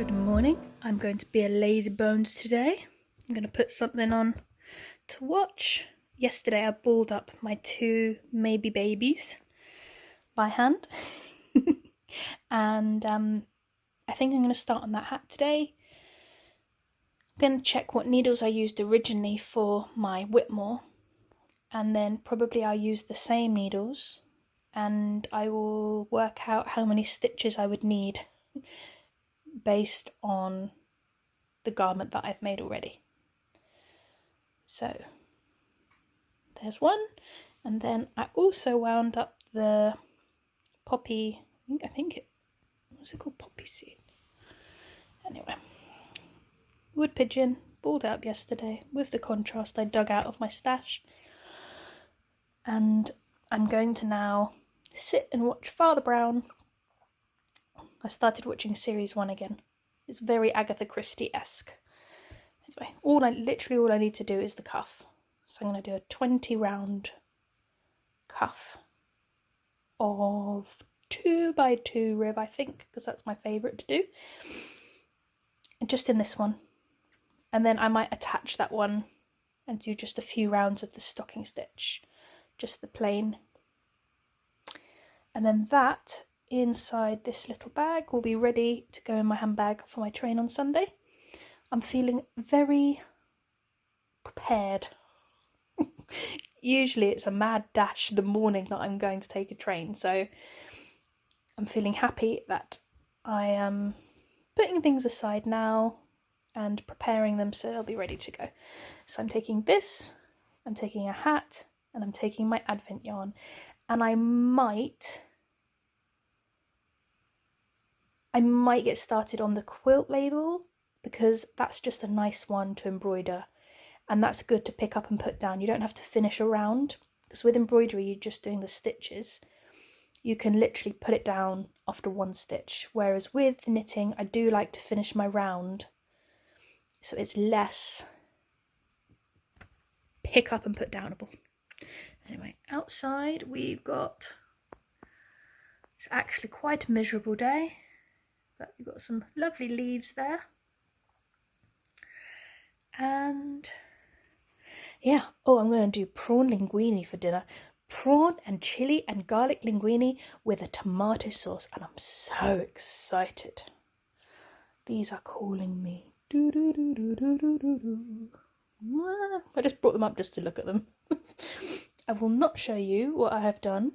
Good morning. I'm going to be a lazy bones today. I'm going to put something on to watch. Yesterday I balled up my 2 maybe babies by hand. And I think I'm going to start on that hat today. I'm going to check what needles I used originally for my Whitmore. And then probably I'll use the same needles. And I will work out how many stitches I would need based on the garment that I've made already. So there's one, and then I also wound up the poppy, I think it was it called poppy seed? Anyway, wood pigeon, balled up yesterday with the contrast I dug out of my stash, and I'm going to now sit and watch Father Brown. I started watching series 1 again. It's very Agatha Christie-esque. Anyway, all I need to do is the cuff. So I'm going to do a 20 round cuff of 2x2 rib, I think, because that's my favourite to do. And just in this one. And then I might attach that one and do just a few rounds of the stocking stitch. Just the plain. And then that inside this little bag will be ready to go in my handbag for my train on Sunday. I'm feeling very prepared. Usually it's a mad dash the morning that I'm going to take a train, so I'm feeling happy that I am putting things aside now and preparing them so they'll be ready to go. So I'm taking this, I'm taking a hat, and I'm taking my Advent yarn, and I might get started on the quilt label because that's just a nice one to embroider and that's good to pick up and put down. You don't have to finish a round because with embroidery you're just doing the stitches. You can literally put it down after one stitch, whereas with knitting I do like to finish my round so it's less pick up and put downable. Anyway, outside we've got, it's actually quite a miserable day. But we've got some lovely leaves there. And yeah, I'm going to do prawn linguine for dinner. Prawn and chilli and garlic linguine with a tomato sauce. And I'm so excited. These are calling me. I just brought them up just to look at them. I will not show you what I have done.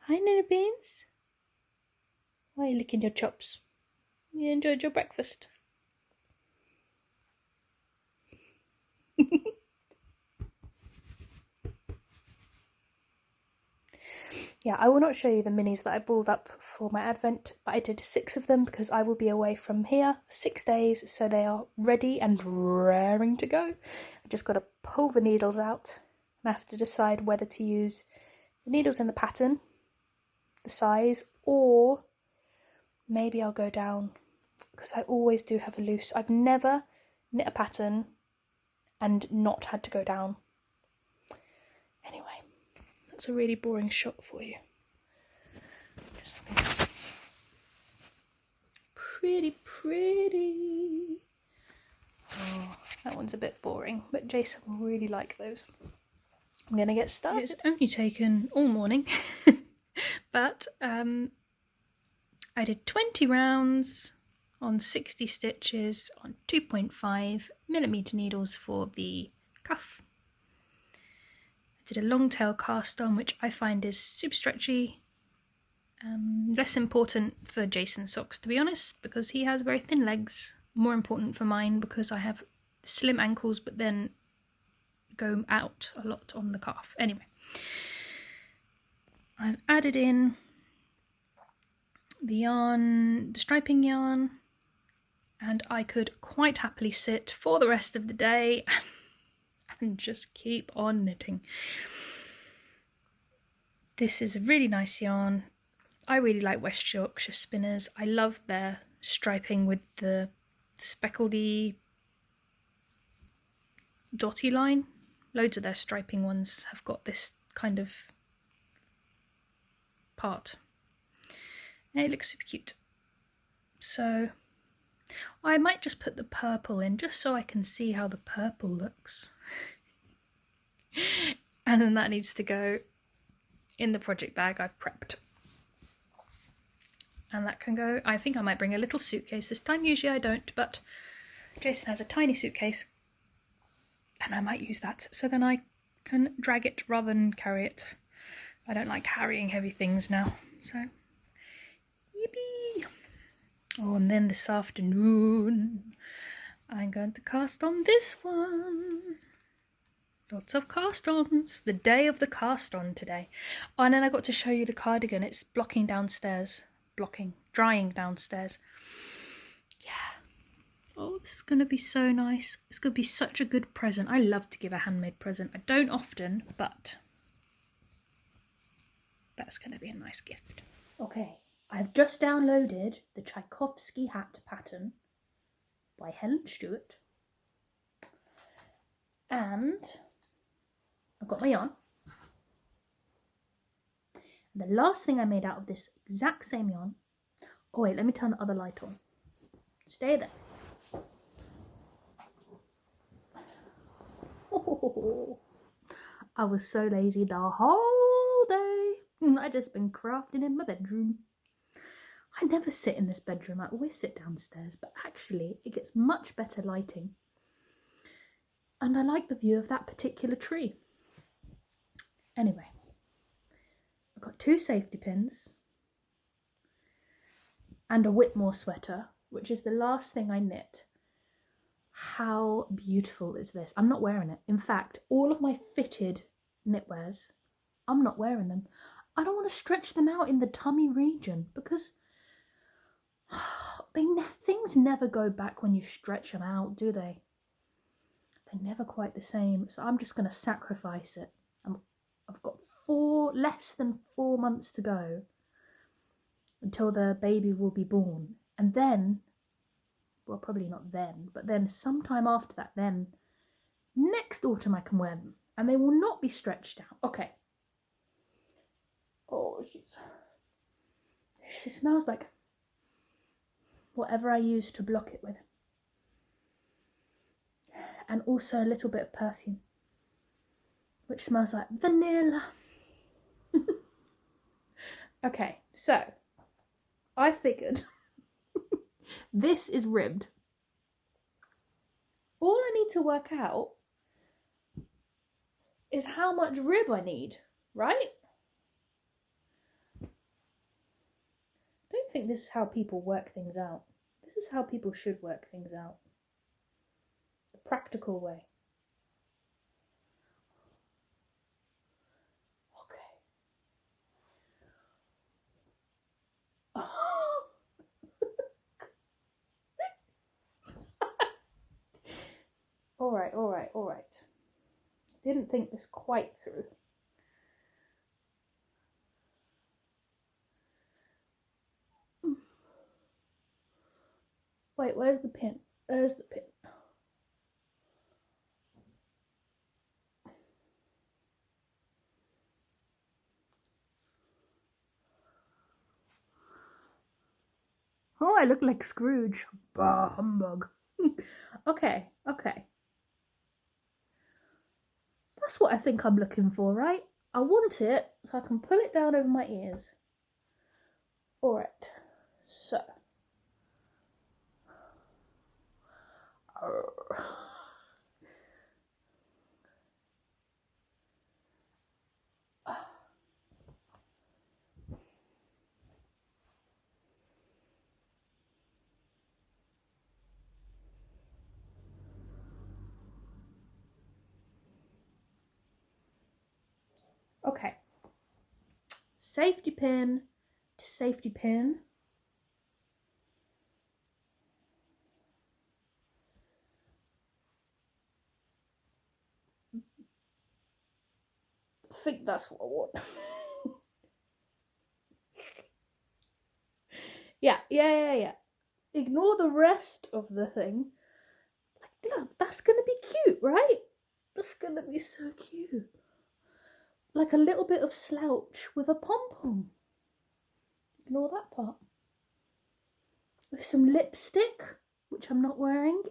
Hi, Nana Beans. Why are you licking your chops? You enjoyed your breakfast? Yeah, I will not show you the minis that I balled up for my Advent, but I did 6 of them because I will be away from here for 6 days, so they are ready and raring to go. I've just got to pull the needles out, and I have to decide whether to use the needles in the pattern, the size, or maybe I'll go down because I always do have a loose. I've never knit a pattern and not had to go down. Anyway, that's a really boring shot for you. Pretty. Oh, that one's a bit boring, but Jason will really like those. I'm going to get started. It's only taken all morning. But I did 20 rounds on 60 stitches on 2.5mm needles for the cuff. I did a long tail cast on, which I find is super stretchy. Less important for Jason's socks, to be honest, because he has very thin legs. More important for mine because I have slim ankles but then go out a lot on the calf. Anyway. I've added in the yarn, the striping yarn, and I could quite happily sit for the rest of the day and just keep on knitting. This is a really nice yarn. I really like West Yorkshire Spinners. I love their striping with the speckledy dotty line. Loads of their striping ones have got this kind of part. And it looks super cute. So I might just put the purple in just so I can see how the purple looks. And then that needs to go in the project bag I've prepped. And that can go, I think I might bring a little suitcase this time. Usually I don't, but Jason has a tiny suitcase. And I might use that. So then I can drag it rather than carry it. I don't like carrying heavy things now. So, yippee! Oh, and then this afternoon, I'm going to cast on this one. Lots of cast-ons. The day of the cast-on today. Oh, and then I got to show you the cardigan. It's drying downstairs. Yeah. Oh, this is going to be so nice. It's going to be such a good present. I love to give a handmade present. I don't often, but that's going to be a nice gift. Okay, I've just downloaded the Tchaikovsky hat pattern by Helen Stewart. And I've got my yarn. And the last thing I made out of this exact same yarn... Oh wait, let me turn the other light on. Stay there. Oh, I was so lazy the whole day. I'd just been crafting in my bedroom. I never sit in this bedroom. I always sit downstairs, but actually it gets much better lighting. And I like the view of that particular tree. Anyway, I've got 2 safety pins and a Whitmore sweater, which is the last thing I knit. How beautiful is this? I'm not wearing it. In fact, all of my fitted knitwears, I'm not wearing them. I don't want to stretch them out in the tummy region because things never go back when you stretch them out, do they? They're never quite the same. So I'm just going to sacrifice it. I've got less than 4 months to go until the baby will be born. And then, well, probably not then, but then sometime after that, then next autumn I can wear them. And they will not be stretched out. Okay. Oh, she smells like whatever I use to block it with. And also a little bit of perfume, which smells like vanilla. Okay, so I figured this is ribbed. All I need to work out is how much rib I need, right? I don't think this is how people work things out. This is how people should work things out. The practical way. All right. Didn't think this quite through. Wait, where's the pin? There's the pin. Oh, I look like Scrooge. Bah, humbug. Okay. That's what I think I'm looking for, right? I want it so I can pull it down over my ears. Alright, so. Okay, safety pin to safety pin. I think that's what I want. Yeah. Ignore the rest of the thing. Look, that's gonna be cute, right? That's gonna be so cute. Like a little bit of slouch with a pom-pom. Ignore that part. With some lipstick, which I'm not wearing,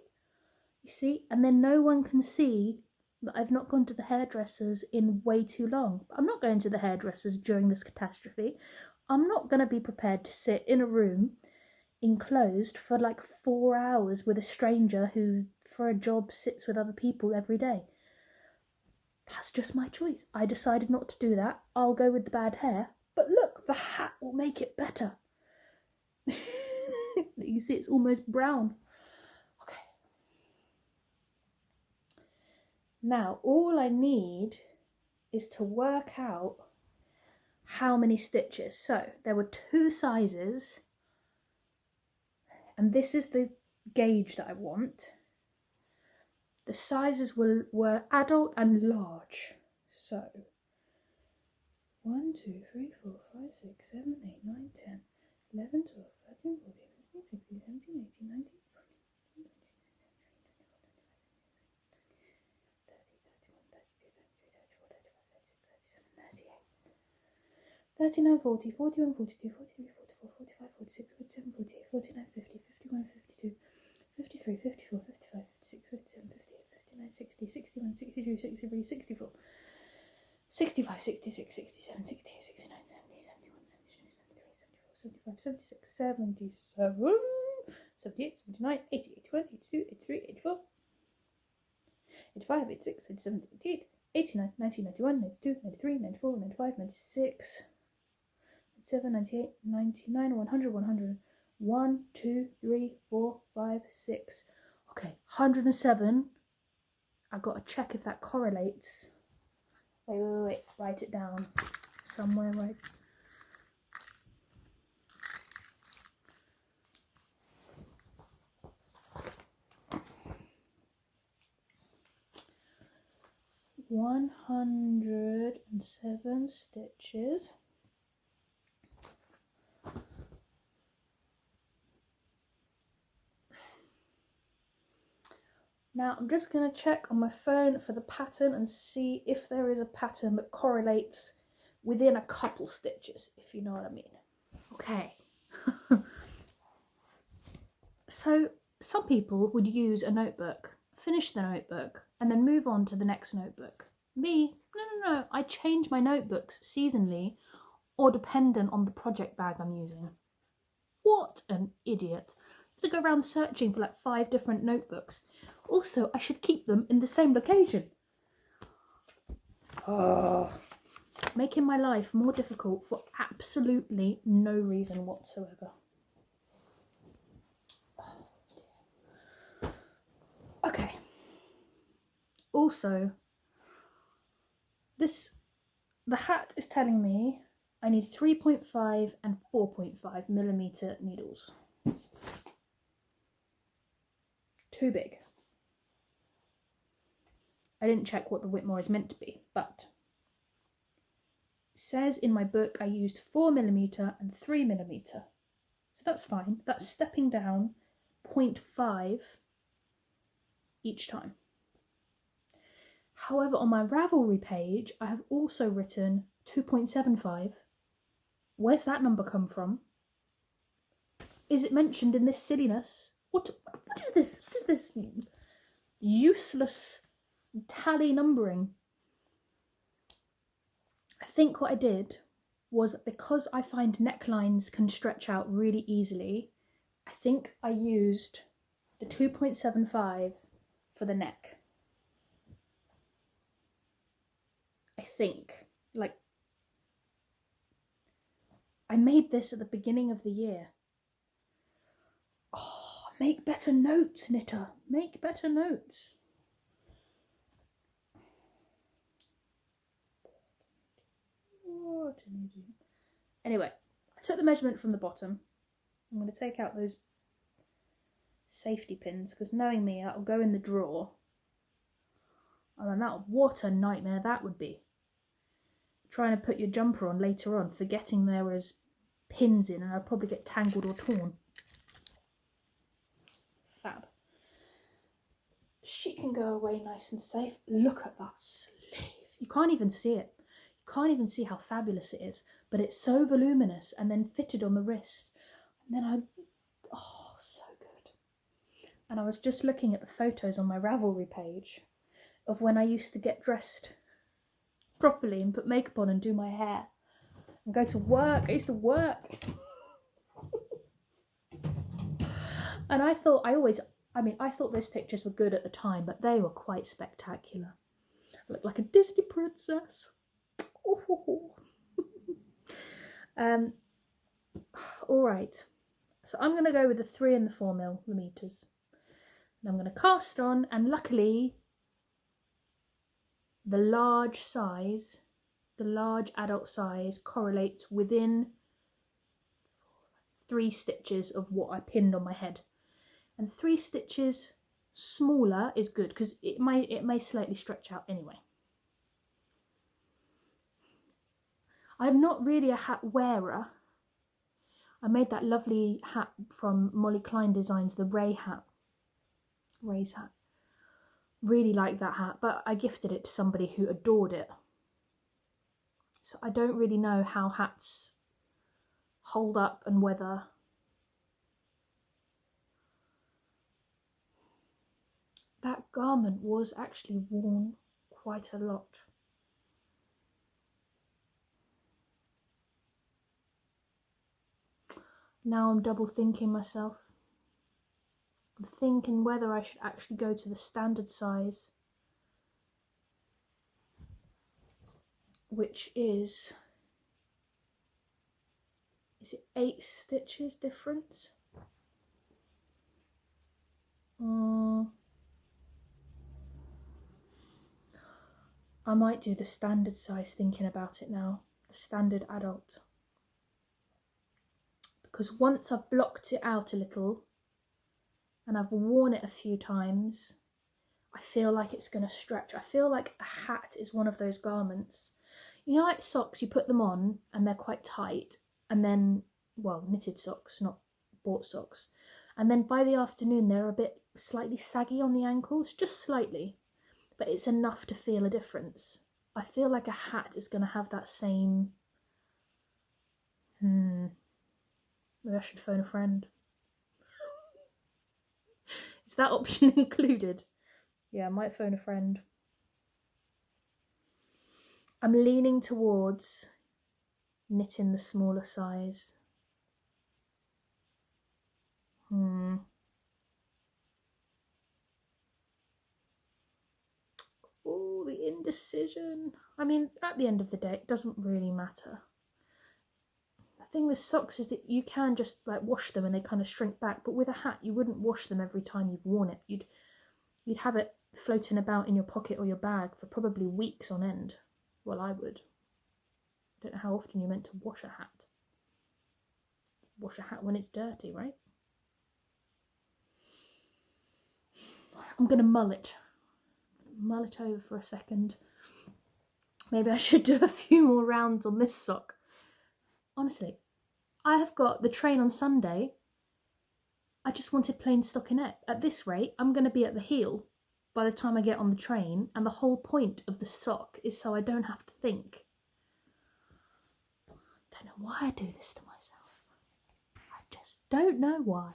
you see, and then no one can see that I've not gone to the hairdressers in way too long. I'm not going to the hairdressers during this catastrophe. I'm not going to be prepared to sit in a room enclosed for like 4 hours with a stranger who, for a job, sits with other people every day. That's just my choice. I decided not to do that. I'll go with the bad hair. But look, the hat will make it better. You see, it's almost brown. Okay. Now, all I need is to work out how many stitches. So, there were 2 sizes. And this is the gauge that I want. The sizes were adult and large. So, 1, 2, 3, 4, 5, 6, 7, 8, 9, 10, 11, 12, 13, 14, 15, 16, 17, 18, 19, 20, 39, 40, 41, 42, 43, 44, 45, 46, 47, 48, 49, 50, 51, 52, 53, 54, 55, 56, 57, 58, 59, 60, 61, 62, 63, 64, 65, 66, 67, 68, 69, 70, 71, 72, 73, 74, 75, 76, 77, 78, 79, 80, 81, 82, 83, 84, 85, 86, 87, 88, 89, 90, 91, 92, 93, 94, 95, 96, 97, 98, 99, 100, 100, 1, 2, 3, 4, 5, 6. Okay, 107. I've got to check if that correlates. Wait. Write it down somewhere, right? $107 stitches. Now I'm just going to check on my phone for the pattern and see if there is a pattern that correlates within a couple stitches, if you know what I mean. Okay. So some people would use a notebook, finish the notebook, and then move on to the next notebook. Me, no. I change my notebooks seasonally or dependent on the project bag I'm using. What an idiot. I have to go around searching for like 5 different notebooks. Also, I should keep them in the same location. Making my life more difficult for absolutely no reason whatsoever. Okay. Also, the hat is telling me I need 3.5 and 4.5 millimeter needles. Too big. I didn't check what the Whitmore is meant to be, but it says in my book I used 4mm and 3mm. So that's fine. That's stepping down 0.5 each time. However, on my Ravelry page, I have also written 2.75. Where's that number come from? Is it mentioned in this silliness? What is this? What is this useless tally numbering? I think what I did was, because I find necklines can stretch out really easily, I think I used the 2.75 for the neck. I think. Like, I made this at the beginning of the year. Oh, make better notes, knitter. Make better notes. What an idiot. Anyway, I took the measurement from the bottom. I'm going to take out those safety pins, because knowing me, that'll go in the drawer. And then what a nightmare that would be. Trying to put your jumper on later on, forgetting there was pins in, and I'll probably get tangled or torn. Fab. She can go away nice and safe. Look at that sleeve. You can't even see it. can't even see how fabulous it is, but it's so voluminous and then fitted on the wrist. And then so good. And I was just looking at the photos on my Ravelry page of when I used to get dressed properly and put makeup on and do my hair and go to work. I used to work. And I thought those pictures were good at the time, but they were quite spectacular. I looked like a Disney princess. All right. So I'm going to go with the 3 and the 4 millimeters. And I'm going to cast on, and luckily the large adult size correlates within 3 stitches of what I pinned on my head. And 3 stitches smaller is good because it may slightly stretch out anyway. I'm not really a hat wearer. I made that lovely hat from Molly Klein Designs, the Ray's hat. Really like that hat, but I gifted it to somebody who adored it. So I don't really know how hats hold up and whether that garment was actually worn quite a lot. Now I'm double thinking myself. I'm thinking whether I should actually go to the standard size, which is it 8 stitches difference? I might do the standard size, thinking about it now, the standard adult. Because once I've blocked it out a little and I've worn it a few times, I feel like it's going to stretch. I feel like a hat is one of those garments. You know, like socks, you put them on and they're quite tight, and then, well, knitted socks, not bought socks. And then by the afternoon, they're a bit slightly saggy on the ankles, just slightly, but it's enough to feel a difference. I feel like a hat is going to have that same... Maybe I should phone a friend. Is that option included? Yeah, I might phone a friend. I'm leaning towards knitting the smaller size. Oh, the indecision. I mean, at the end of the day, it doesn't really matter. The thing with socks is that you can just like wash them and they kind of shrink back, but with a hat you wouldn't wash them every time you've worn it. You'd have it floating about in your pocket or your bag for probably weeks on end. Well, I would. I don't know how often you're meant to wash a hat. Wash a hat when it's dirty, right? I'm going to mull it over for a second. Maybe I should do a few more rounds on this sock. Honestly, I have got the train on Sunday. I just wanted plain stockinette. At this rate, I'm going to be at the heel by the time I get on the train, and the whole point of the sock is so I don't have to think. I don't know why I do this to myself. I just don't know why.